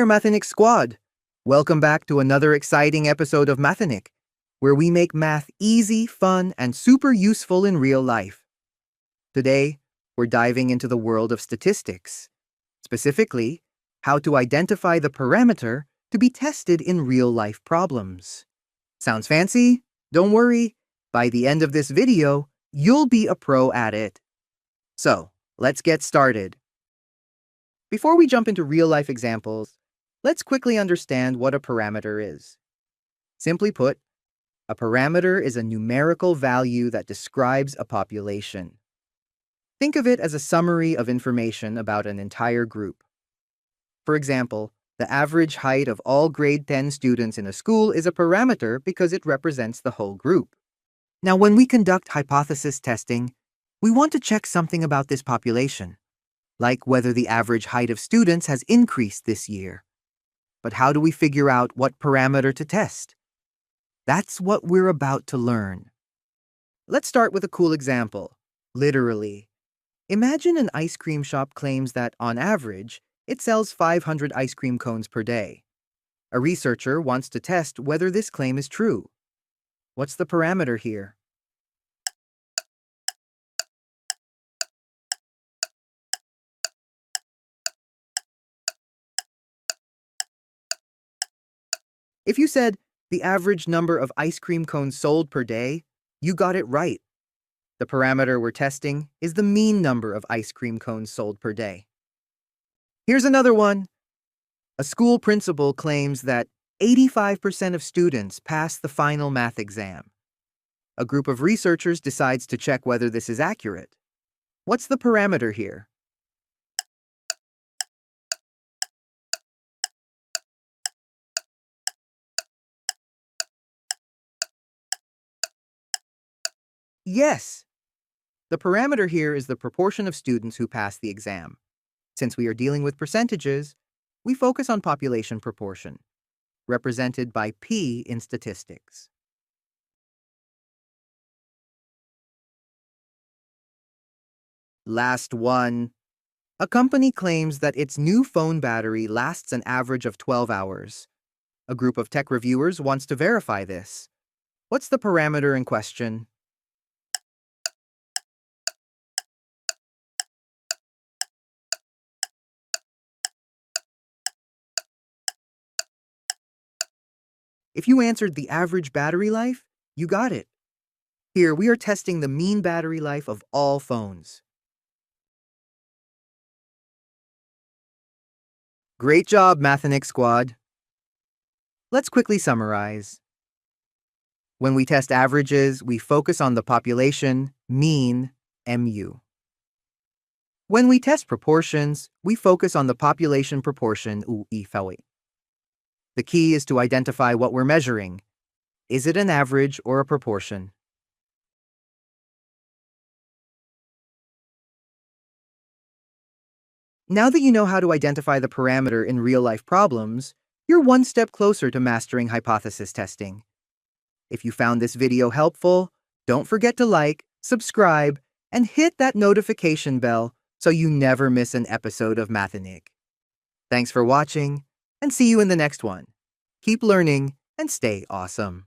there, Mathenic Squad! Welcome back to another exciting episode of Mathenic, where we make math easy, fun, and super useful in real life. Today, we're diving into the world of statistics, specifically, how to identify the parameter to be tested in real-life problems. Sounds fancy? Don't worry, by the end of this video, you'll be a pro at it. So, let's get started. Before we jump into real-life examples, let's quickly understand what a parameter is. Simply put, a parameter is a numerical value that describes a population. Think of it as a summary of information about an entire group. For example, the average height of all grade 10 students in a school is a parameter because it represents the whole group. Now, when we conduct hypothesis testing, we want to check something about this population, like whether the average height of students has increased this year. But how do we figure out what parameter to test? That's what we're about to learn. Let's start with a cool example. Literally. Imagine an ice cream shop claims that, on average, it sells 500 ice cream cones per day. A researcher wants to test whether this claim is true. What's the parameter here? If you said the average number of ice cream cones sold per day, you got it right. The parameter we're testing is the mean number of ice cream cones sold per day. Here's another one. A school principal claims that 85% of students pass the final math exam. A group of researchers decides to check whether this is accurate. What's the parameter here? Yes! The parameter here is the proportion of students who pass the exam. Since we are dealing with percentages, we focus on population proportion, represented by P in statistics. Last one. A company claims that its new phone battery lasts an average of 12 hours. A group of tech reviewers wants to verify this. What's the parameter in question? If you answered the average battery life, you got it. Here, we are testing the mean battery life of all phones. Great job, Mathenic Squad! Let's quickly summarize. When we test averages, we focus on the population, mean, MU. When we test proportions, we focus on the population proportion, UIFW. The key is to identify what we're measuring. Is it an average or a proportion? Now that you know how to identify the parameter in real-life problems, you're one step closer to mastering hypothesis testing. If you found this video helpful, don't forget to like, subscribe, and hit that notification bell so you never miss an episode of Mathenic. Thanks for watching, and see you in the next one. Keep learning and stay awesome.